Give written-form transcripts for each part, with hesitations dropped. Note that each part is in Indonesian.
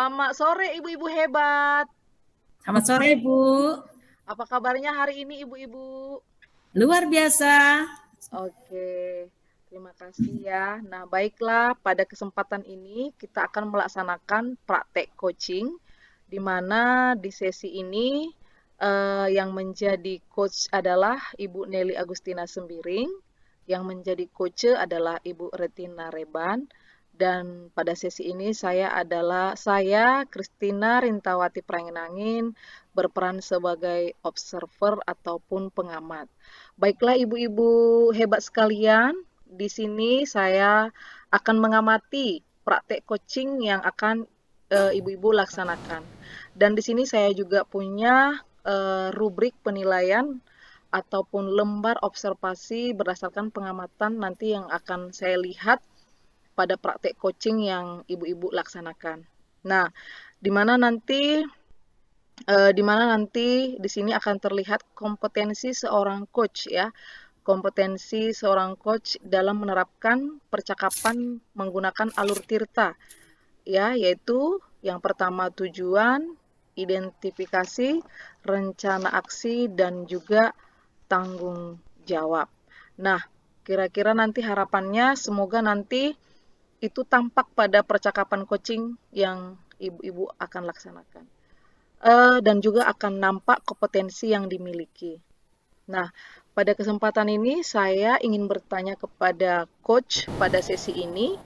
Selamat sore ibu-ibu hebat. Selamat sore, Bu. Apa kabarnya hari ini ibu-ibu? Luar biasa. Oke, terima kasih ya. Nah, baiklah, pada kesempatan ini kita akan melaksanakan praktek coaching, di mana di sesi ini yang menjadi coach adalah Ibu Nelly Agustina Sembiring, yang menjadi coach adalah Ibu Retina Reban, dan pada sesi ini saya Kristina Rintawati Pranginangin berperan sebagai observer ataupun pengamat. Baiklah ibu-ibu hebat sekalian, di sini saya akan mengamati praktek coaching yang akan ibu-ibu laksanakan. Dan di sini saya juga punya rubrik penilaian ataupun lembar observasi berdasarkan pengamatan nanti yang akan saya lihat pada praktek coaching yang ibu-ibu laksanakan. Nah, di mana nanti di sini akan terlihat kompetensi seorang coach ya. Kompetensi seorang coach dalam menerapkan percakapan menggunakan alur tirta ya, yaitu yang pertama tujuan, identifikasi, rencana aksi dan juga tanggung jawab. Nah, kira-kira nanti harapannya semoga nanti itu tampak pada percakapan coaching yang ibu-ibu akan laksanakan. Dan juga akan nampak kompetensi yang dimiliki. Nah, pada kesempatan ini saya ingin bertanya kepada coach pada sesi ini,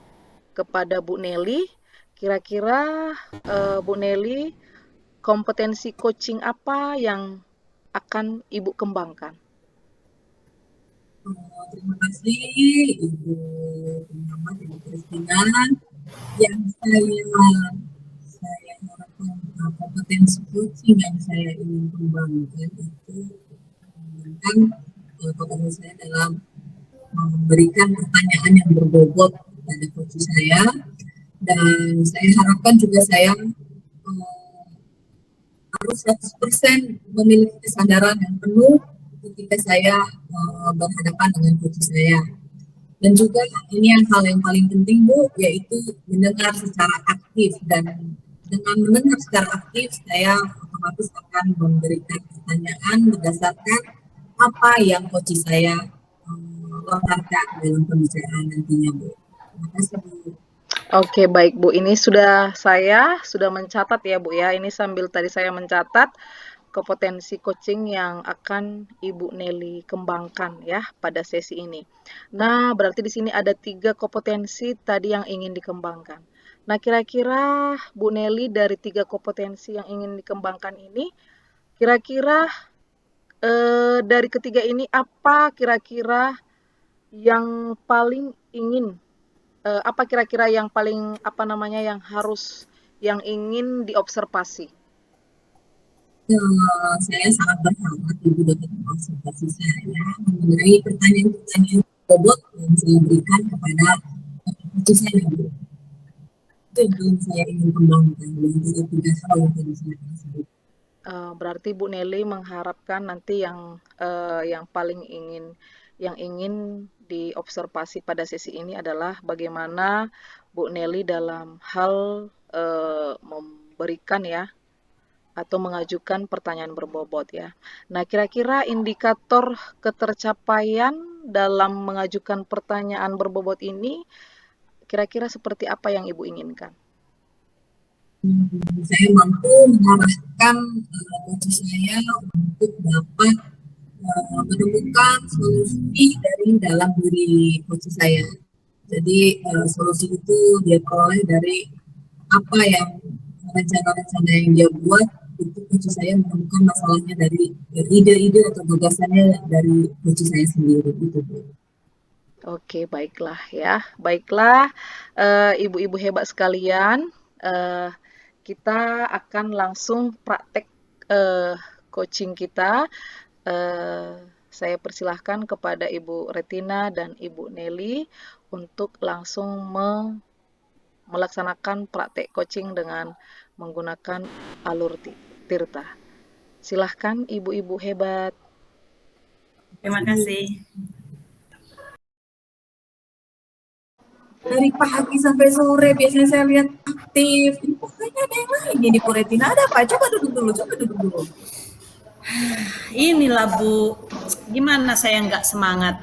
kepada Bu Nelly. Kira-kira Bu Nelly, kompetensi coaching apa yang akan Ibu kembangkan? Terima kasih Ibu pengamat Ibu Kristina. Yang saya harapkan kompetensi coaching yang saya ingin kembangkan itu mengembangkan kompetensi saya dalam memberikan pertanyaan yang berbobot kepada coach saya, dan saya harapkan juga saya harus 100% memiliki kesadaran yang penuh ketika saya berhadapan dengan coach saya. Dan juga ini yang hal yang paling penting Bu, yaitu mendengar secara aktif, dan dengan mendengar secara aktif saya otomatis akan memberikan pertanyaan berdasarkan apa yang coach saya lontarkan dalam pembicaraan nantinya Bu. Terima kasih Bu. Oke, baik Bu. Ini saya sudah mencatat ya Bu ya. Ini sambil tadi saya mencatat kompetensi coaching yang akan Ibu Nelly kembangkan ya pada sesi ini. Nah, berarti di sini ada 3 kompetensi tadi yang ingin dikembangkan. Nah, kira-kira Bu Nelly dari 3 kompetensi yang ingin dikembangkan ini, kira-kira dari ketiga ini apa kira-kira yang paling ingin apa kira-kira yang paling yang ingin diobservasi? Saya sangat berharap Ibu dapat mengobservasi saya mengenai pertanyaan-pertanyaan bobot yang saya berikan kepada coach saya Bu. Itu yang saya ingin kembangkan dari 3 hal yang tadi saya sebut. Berarti Bu Nelly mengharapkan nanti yang paling ingin diobservasi pada sesi ini adalah bagaimana Bu Nelly dalam hal memberikan ya atau mengajukan pertanyaan berbobot ya. Nah, kira-kira indikator ketercapaian dalam mengajukan pertanyaan berbobot ini kira-kira seperti apa yang Ibu inginkan? Saya mampu mengarahkan coach saya untuk dapat menemukan solusi dari dalam diri coach saya. Jadi solusi itu dia peroleh dari apa yang rencana-rencana yang dia buat, itu coach saya menemukan masalahnya dari ide-ide atau gagasannya dari coach saya sendiri itu. Oke, baiklah ya. Baiklah, ibu-ibu hebat sekalian, kita akan langsung praktek coaching kita. Saya persilahkan kepada Ibu Retina dan Ibu Nelly untuk langsung melaksanakan praktek coaching dengan menggunakan alur tirta. Silahkan ibu-ibu hebat. Terima kasih. Dari pagi sampai sore biasanya saya lihat aktif. Ini kayaknya ada yang lain ini Bu Retina. Ada apa? Coba duduk dulu. Inilah Bu, gimana saya nggak semangat?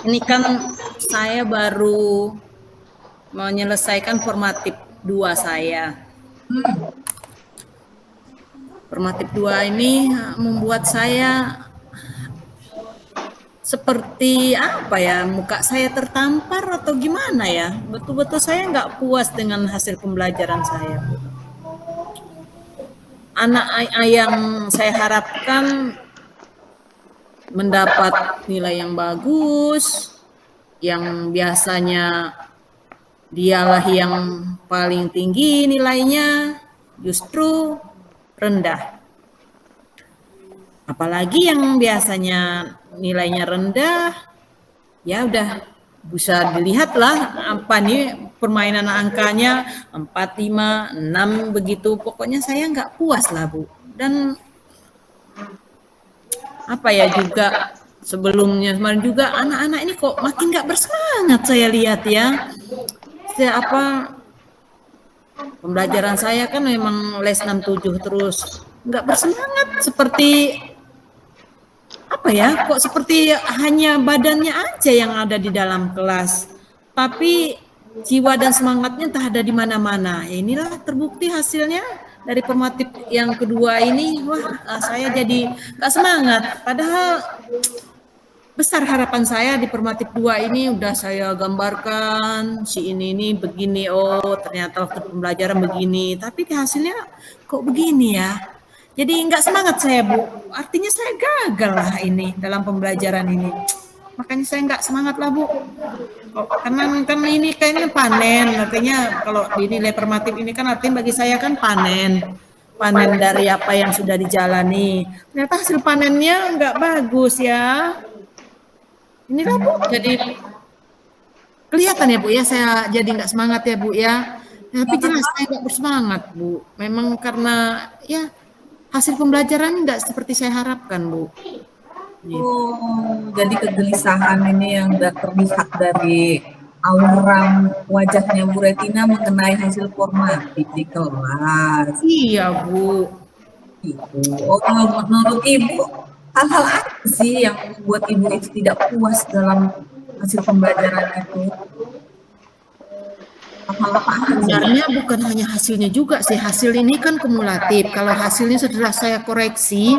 Ini kan saya baru menyelesaikan formatif 2 saya. Formatif 2 ini membuat saya seperti apa ya, muka saya tertampar atau gimana ya. Betul-betul saya nggak puas dengan hasil pembelajaran saya, Bu. Anak yang saya harapkan mendapat nilai yang bagus, yang biasanya dialah yang paling tinggi nilainya, justru rendah. Apalagi yang biasanya nilainya rendah, ya udah bisa dilihatlah apa nih permainan angkanya 4, 5, 6 begitu. Pokoknya saya nggak puas lah Bu. Dan apa ya juga sebelumnya kemarin juga anak-anak ini kok makin nggak bersemangat saya lihat ya. Pembelajaran saya kan memang les 67 terus nggak bersemangat seperti apa ya, kok seperti hanya badannya aja yang ada di dalam kelas, tapi jiwa dan semangatnya entah ada di mana-mana. Ya, inilah terbukti hasilnya dari formatif yang kedua ini. Wah, saya jadi nggak semangat, padahal besar harapan saya di formatif 2 ini. Udah saya gambarkan si ini begini, oh ternyata waktu pembelajaran begini, tapi hasilnya kok begini ya. Jadi nggak semangat saya Bu, artinya saya gagal lah ini dalam pembelajaran ini. Makanya saya nggak semangat lah Bu. Karena kan ini kayaknya panen, artinya kalau dinilai formatif ini kan artinya bagi saya kan panen dari apa yang sudah dijalani. Ternyata hasil panennya nggak bagus ya. Inilah Bu, jadi kelihatan ya Bu ya, saya jadi nggak semangat ya Bu ya. Tapi jelas saya nggak bersemangat Bu. Memang karena ya hasil pembelajaran nggak seperti saya harapkan Bu. Oh, jadi kegelisahan ini yang udah terlihat dari aura wajahnya Bu Retina mengenai hasil formatif di kelas. Iya Bu. Gitu. Oh, menurut Ibu, hal-hal apa sih yang membuat Ibu itu tidak puas dalam hasil pembelajaran itu? Sebenarnya bukan hanya hasilnya juga sih, hasil ini kan kumulatif. Kalau hasilnya setelah saya koreksi,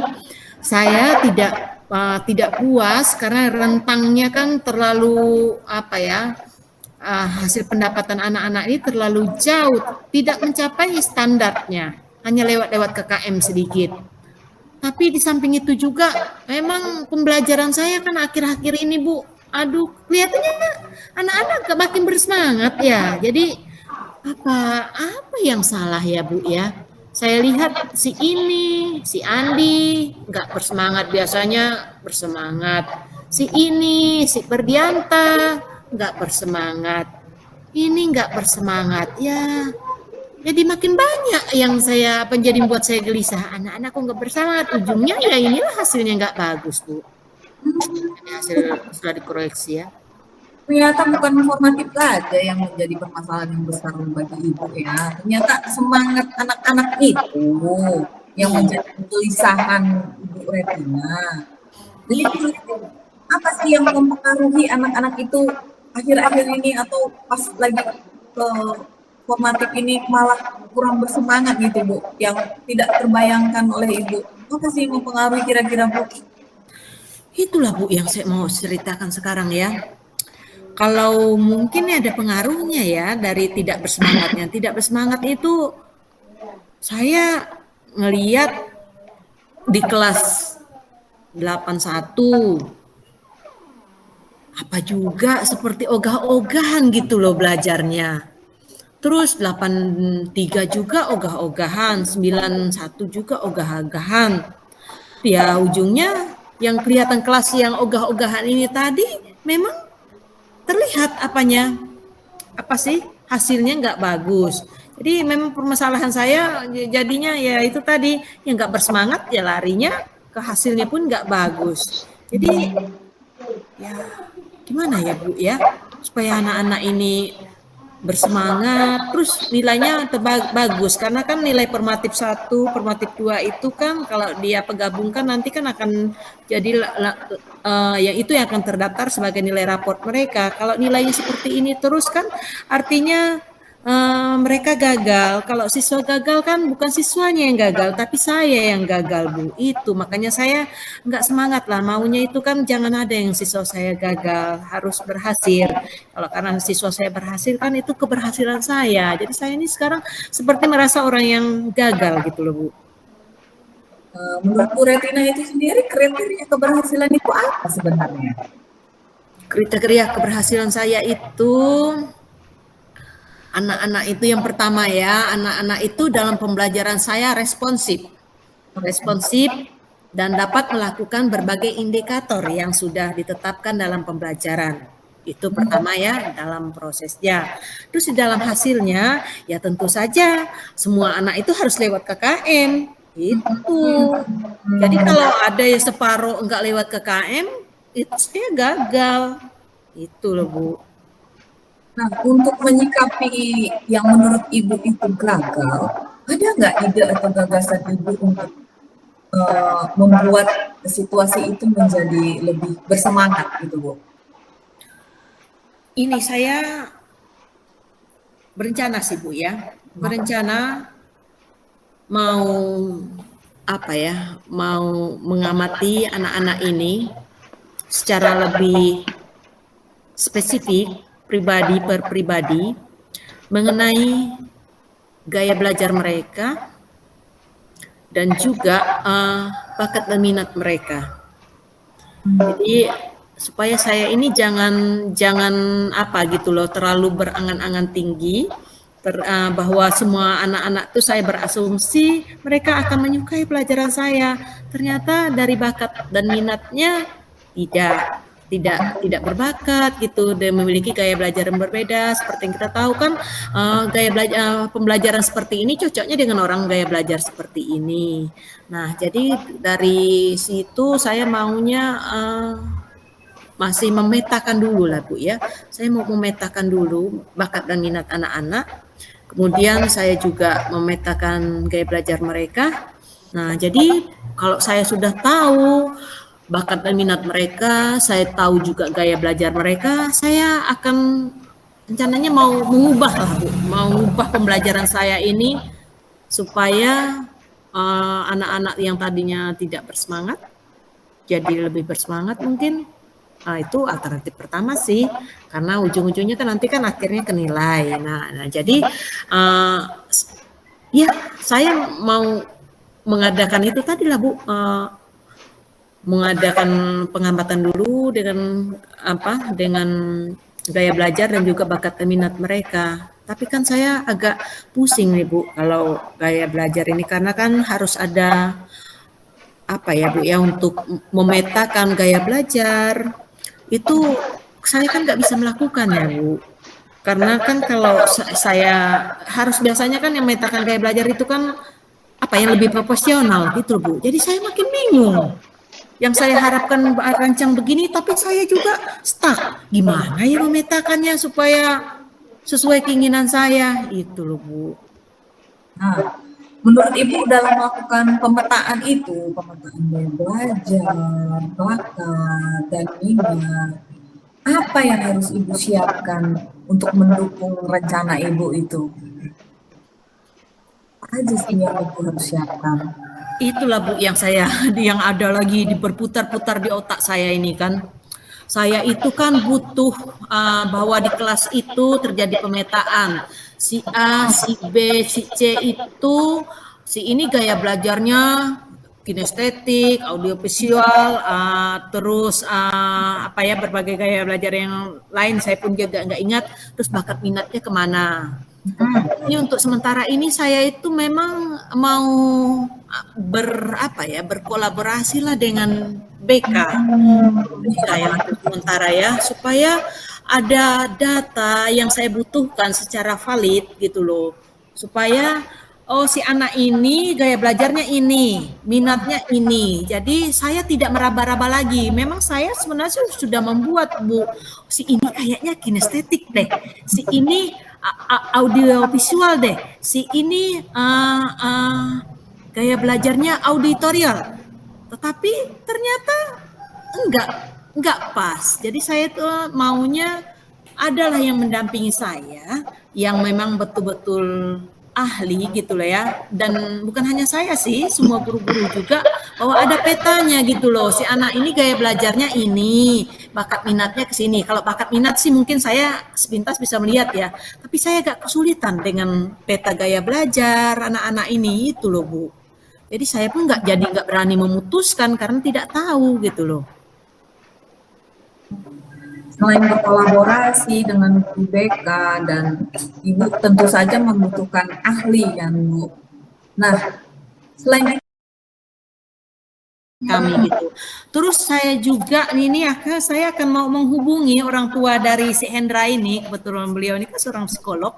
saya tidak puas karena rentangnya kan terlalu apa ya, hasil pendapatan anak-anak ini terlalu jauh, tidak mencapai standarnya, hanya lewat KKM sedikit. Tapi di samping itu juga memang pembelajaran saya kan akhir-akhir ini Bu, aduh kelihatannya anak-anak makin bersemangat ya. Jadi apa yang salah ya Bu ya? Saya lihat si Andi nggak bersemangat, biasanya bersemangat. Si Perdianta nggak bersemangat. Ini nggak bersemangat ya. Jadi makin banyak yang menjadi membuat saya gelisah. Anak-anak kok nggak bersemangat, ujungnya ya inilah hasilnya nggak bagus Bu. Ini hasil sudah dikoreksi ya. Ternyata bukan formatif saja yang menjadi permasalahan yang besar bagi Ibu ya. Ternyata semangat anak-anak itu yang menjadi kegelisahan Ibu Retina. Jadi apa sih yang mempengaruhi anak-anak itu akhir-akhir ini atau pas lagi ke formatif ini malah kurang bersemangat gitu Bu, yang tidak terbayangkan oleh Ibu? Apa sih yang mempengaruhi kira-kira Bu? Itulah Bu yang saya mau ceritakan sekarang ya. Kalau mungkin ada pengaruhnya ya dari tidak bersemangatnya. Tidak bersemangat itu saya ngelihat di kelas 81 apa juga seperti ogah-ogahan gitu loh belajarnya. Terus 83 juga ogah-ogahan, 91 juga ogah-ogahan. Ya ujungnya yang kelihatan kelas yang ogah-ogahan ini tadi memang terlihat hasilnya nggak bagus. Jadi memang permasalahan saya jadinya ya itu tadi, yang nggak bersemangat ya larinya ke hasilnya pun nggak bagus. Jadi ya gimana ya Bu ya, supaya anak-anak ini bersemangat, terus nilainya bagus karena kan nilai formatif 1, formatif 2 itu kan kalau dia penggabungkan nanti kan akan jadi yang itu yang akan terdaftar sebagai nilai raport mereka. Kalau nilainya seperti ini terus kan artinya mereka gagal. Kalau siswa gagal kan bukan siswanya yang gagal, tapi saya yang gagal, Bu. Itu makanya saya nggak semangat lah. Maunya itu kan jangan ada yang siswa saya gagal, harus berhasil. Kalau karena siswa saya berhasil kan itu keberhasilan saya. Jadi saya ini sekarang seperti merasa orang yang gagal gitu loh, Bu. Menurut Bu Retina itu sendiri kriteria keberhasilan itu apa sebenarnya? Kriteria keberhasilan saya itu anak-anak itu yang pertama ya, anak-anak itu dalam pembelajaran saya responsif dan dapat melakukan berbagai indikator yang sudah ditetapkan dalam pembelajaran. Itu pertama ya dalam prosesnya. Terus di dalam hasilnya ya tentu saja semua anak itu harus lewat KKM. Itu. Jadi kalau ada yang separuh enggak lewat KKM, itu saya gagal. Itu loh, Bu. Nah, untuk menyikapi yang menurut Ibu itu gagal, ada nggak ide atau gagasan Ibu untuk membuat situasi itu menjadi lebih bersemangat gitu, Bu? Ini saya berencana sih, Bu ya. Berencana mau mau mengamati anak-anak ini secara lebih spesifik, pribadi per pribadi, mengenai gaya belajar mereka dan juga bakat dan minat mereka. Jadi supaya saya ini jangan terlalu berangan-angan tinggi bahwa semua anak-anak itu saya berasumsi mereka akan menyukai pelajaran saya. Ternyata dari bakat dan minatnya tidak berbakat gitu, dan memiliki gaya belajar yang berbeda. Seperti yang kita tahu kan gaya belajar pembelajaran seperti ini cocoknya dengan orang gaya belajar seperti ini. Nah, jadi dari situ saya maunya masih memetakan dulu lah, Bu ya. Saya mau memetakan dulu bakat dan minat anak-anak. Kemudian saya juga memetakan gaya belajar mereka. Nah, jadi kalau saya sudah tahu bakat dan minat mereka, saya tahu juga gaya belajar mereka, saya akan rencananya mau mengubah lah, Bu, mau mengubah pembelajaran saya ini supaya anak-anak yang tadinya tidak bersemangat jadi lebih bersemangat mungkin. Nah, itu alternatif pertama sih, karena ujung-ujungnya kan nanti kan akhirnya ke nilai. Nah jadi ya saya mau mengadakan itu tadi lah, Bu. Mengadakan pengamatan dulu dengan gaya belajar dan juga bakat dan minat mereka. Tapi kan saya agak pusing nih, Bu, kalau gaya belajar ini karena kan harus ada Bu ya untuk memetakan gaya belajar. Itu saya kan nggak bisa melakukan ya, Bu. Karena kan kalau saya harus biasanya kan yang memetakan gaya belajar itu kan yang lebih proporsional gitu, Bu. Jadi saya makin bingung. Yang saya harapkan rancang begini, tapi saya juga stuck. Gimana ya memetakannya supaya sesuai keinginan saya? Itu loh, Bu. Nah, menurut Ibu dalam melakukan pemetaan itu, pemetaan gaya belajar, bakat, dan minat, apa yang harus Ibu siapkan untuk mendukung rencana Ibu itu? Apa aja sih yang Ibu harus siapkan? Itulah, Bu, yang ada lagi berputar-putar di otak saya ini kan. Saya itu kan butuh bahwa di kelas itu terjadi pemetaan. Si A, si B, si C itu, si ini gaya belajarnya kinestetik, audiovisual, terus berbagai gaya belajar yang lain saya pun juga nggak ingat. Terus bakat minatnya kemana? Jadi untuk sementara ini saya itu memang mau berkolaborasi lah dengan BK saya untuk sementara ya, supaya ada data yang saya butuhkan secara valid gitu loh, supaya si anak ini gaya belajarnya ini, minatnya ini. Jadi saya tidak meraba-raba lagi. Memang saya sebenarnya sudah membuat, Bu, si ini kayaknya kinestetik deh, si ini audio visual deh. Si ini gaya belajarnya auditorial, tetapi ternyata enggak pas. Jadi saya tuh maunya adalah yang mendampingi saya yang memang betul-betul ahli gitu loh ya, dan bukan hanya saya sih, semua guru-guru juga, bahwa ada petanya gitu loh, si anak ini gaya belajarnya ini, bakat minatnya ke sini. Kalau bakat minat sih mungkin saya sepintas bisa melihat ya, tapi saya agak kesulitan dengan peta gaya belajar anak-anak ini itu loh Bu. Jadi saya pun nggak berani memutuskan karena tidak tahu gitu loh. Selain berkolaborasi dengan guru BK dan Ibu tentu saja membutuhkan ahli kan Bu. Nah, selain kami gitu. Terus saya juga ini saya akan mau menghubungi orang tua dari si Hendra ini, kebetulan beliau ini kan seorang psikolog.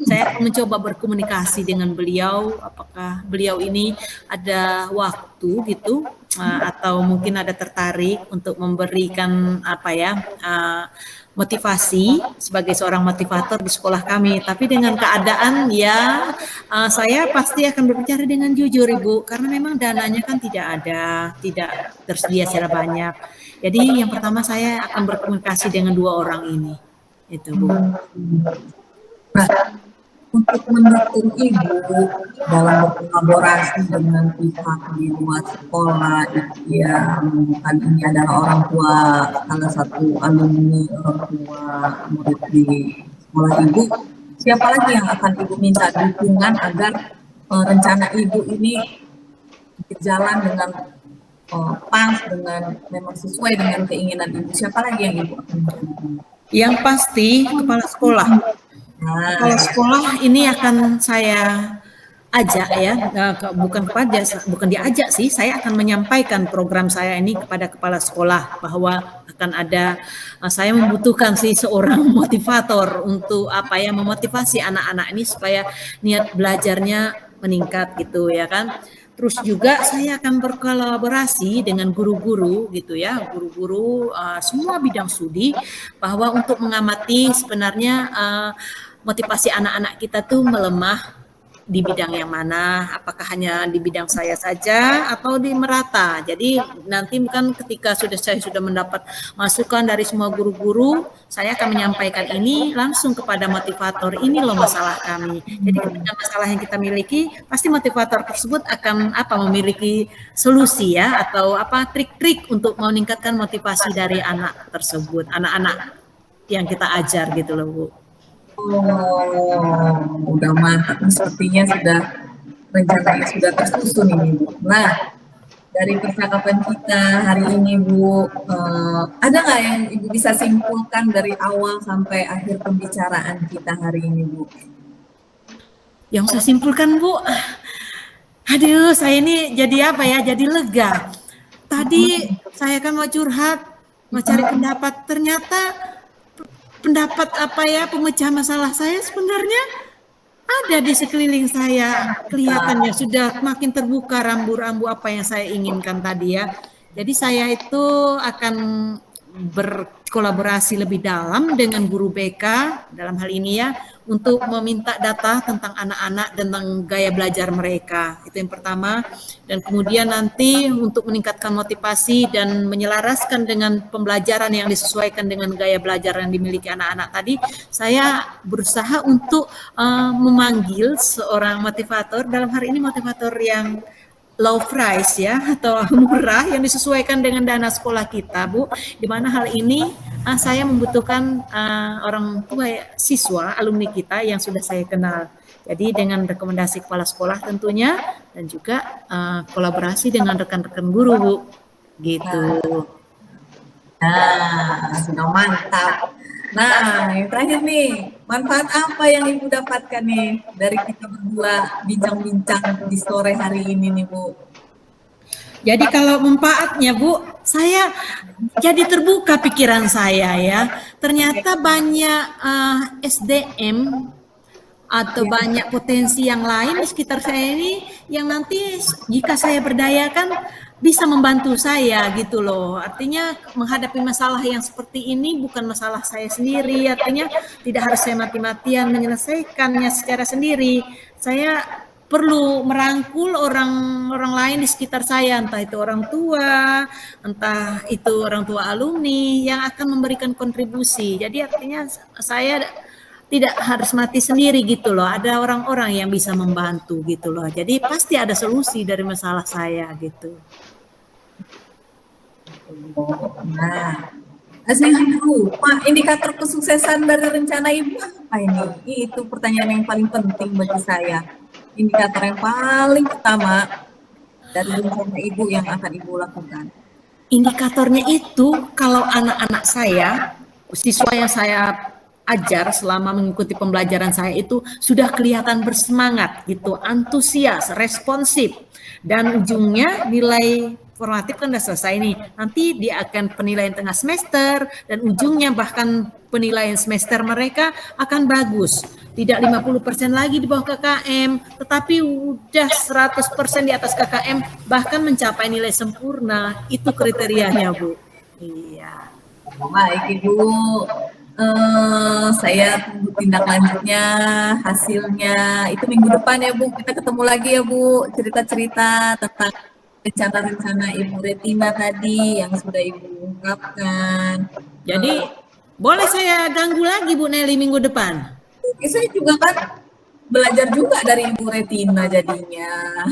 Saya akan mencoba berkomunikasi dengan beliau, apakah beliau ini ada waktu gitu atau mungkin ada tertarik untuk memberikan motivasi sebagai seorang motivator di sekolah kami. Tapi dengan keadaan ya saya pasti akan berbicara dengan jujur Ibu, karena memang dananya kan tidak tersedia secara banyak. Jadi yang pertama saya akan berkomunikasi dengan dua orang ini, itu Bu. Nah, untuk mendukung Ibu dalam berkolaborasi dengan pihak di luar sekolah yang kan ini adalah orang tua, salah satu alumni orang tua murid di sekolah Ibu, siapa lagi yang akan Ibu minta dukungan agar rencana Ibu ini berjalan dengan pas, dengan memang sesuai dengan keinginan Ibu? Siapa lagi yang Ibu akan dukung? Yang pasti kepala sekolah. Kepala sekolah ini akan saya ajak ya, bukan diajak sih, saya akan menyampaikan program saya ini kepada kepala sekolah bahwa akan ada, saya membutuhkan sih seorang motivator untuk memotivasi anak-anak ini supaya niat belajarnya meningkat gitu ya kan. Terus juga saya akan berkolaborasi dengan guru-guru gitu ya, guru-guru semua bidang studi, bahwa untuk mengamati sebenarnya motivasi anak-anak kita tuh melemah di bidang yang mana, apakah hanya di bidang saya saja atau di merata. Jadi nanti kan ketika saya sudah mendapat masukan dari semua guru-guru, saya akan menyampaikan ini langsung kepada motivator, ini loh masalah kami. Jadi ketika masalah yang kita miliki, pasti motivator tersebut akan memiliki solusi ya, atau trik-trik untuk meningkatkan motivasi dari anak tersebut, anak-anak yang kita ajar gitu loh Bu. Oh, udah mantap. Sepertinya rencananya sudah tersusun ini Bu. Nah, dari percakapan kita hari ini Bu, ada nggak yang Ibu bisa simpulkan dari awal sampai akhir pembicaraan kita hari ini Bu? Yang saya simpulkan Bu, aduh saya ini jadi jadi lega. Tadi saya kan mau curhat, mau cari pendapat, ternyata pendapat pemecah masalah saya sebenarnya ada di sekeliling saya, kelihatannya sudah makin terbuka rambu-rambu apa yang saya inginkan tadi ya. Jadi saya itu akan berkolaborasi lebih dalam dengan guru BK dalam hal ini ya, untuk meminta data tentang anak-anak, tentang gaya belajar mereka. Itu yang pertama. Dan kemudian nanti untuk meningkatkan motivasi dan menyelaraskan dengan pembelajaran yang disesuaikan dengan gaya belajar yang dimiliki anak-anak tadi, saya berusaha untuk memanggil seorang motivator, dalam hari ini motivator yang low price ya, atau murah, yang disesuaikan dengan dana sekolah kita Bu, di mana hal ini saya membutuhkan orang tua siswa alumni kita yang sudah saya kenal. Jadi dengan rekomendasi kepala sekolah tentunya, dan juga kolaborasi dengan rekan-rekan guru Bu, gitu. Nah, sudah mantap. Nah, yang terakhir nih, manfaat apa yang Ibu dapatkan nih dari kita berdua bincang-bincang di sore hari ini nih Bu? Jadi kalau manfaatnya Bu, saya jadi terbuka pikiran saya ya. Ternyata banyak SDM atau banyak potensi yang lain di sekitar saya ini yang nanti jika saya berdayakan bisa membantu saya gitu loh. Artinya menghadapi masalah yang seperti ini bukan masalah saya sendiri. Artinya tidak harus saya mati-matian menyelesaikannya secara sendiri. Saya perlu merangkul orang lain di sekitar saya, entah itu orang tua, entah itu orang tua alumni yang akan memberikan kontribusi. Jadi artinya saya tidak harus mati sendiri gitu loh. Ada orang-orang yang bisa membantu gitu loh. Jadi pasti ada solusi dari masalah saya gitu. Nah, saya lupa indikator kesuksesan dari rencana Ibu apa ini? Itu pertanyaan yang paling penting bagi saya. Indikator yang paling utama dari rencana Ibu yang akan Ibu lakukan. Indikatornya itu kalau anak-anak saya, siswa yang saya ajar selama mengikuti pembelajaran saya itu sudah kelihatan bersemangat gitu, antusias, responsif, dan ujungnya nilai formatif kan udah selesai nih. Nanti dia akan penilaian tengah semester dan ujungnya bahkan penilaian semester mereka akan bagus. Tidak 50% lagi di bawah KKM, tetapi udah 100% di atas KKM, bahkan mencapai nilai sempurna. Itu kriterianya, Bu. Iya. Baik, Ibu. Saya tunggu tindak lanjutnya, hasilnya. Itu minggu depan ya, Bu. Kita ketemu lagi ya, Bu. Cerita-cerita tentang rencana-rencana Ibu Retina tadi yang sudah Ibu ungkapkan. Jadi, boleh saya ganggu lagi, Bu Nelly, minggu depan? Saya juga kan belajar juga dari Ibu Retina jadinya.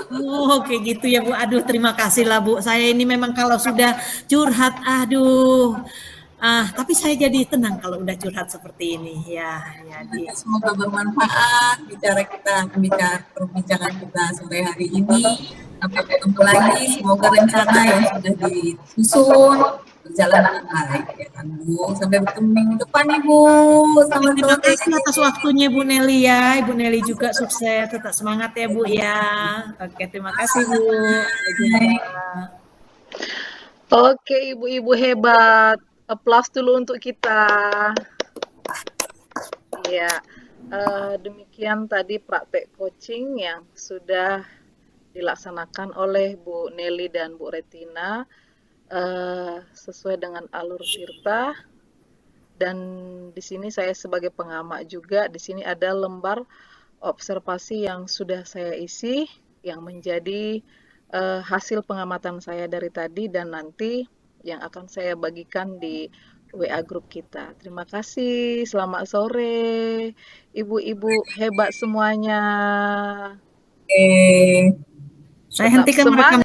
Oh, kayak gitu ya, Bu. Aduh, terima kasih lah, Bu. Saya ini memang kalau sudah curhat, aduh. Tapi saya jadi tenang kalau udah curhat seperti ini. Ya, jadi. Semoga bermanfaat perbincangan kita sore hari ini. Sampai ketemu lagi. Semoga rencana yang sudah disusun berjalan dengan baik ya kan, Bu. Sampai bertemu minggu depan, Ibu. Selamat Terima sore. kasih atas waktunya, Bu Nelly ya. Ibu Nelly juga sukses, tetap semangat ya, Bu ya. Oke, terima kasih, Bu. Oke, ibu-ibu hebat. Applause dulu untuk kita. Ya, demikian tadi praktek coaching yang sudah dilaksanakan oleh Bu Nelly dan Bu Retina sesuai dengan alur Tirta. Dan di sini saya sebagai pengamat juga, di sini ada lembar observasi yang sudah saya isi, yang menjadi hasil pengamatan saya dari tadi dan nanti yang akan saya bagikan di WA grup kita. Terima kasih, selamat sore, ibu-ibu hebat semuanya. Oke. Saya hentikan merekam.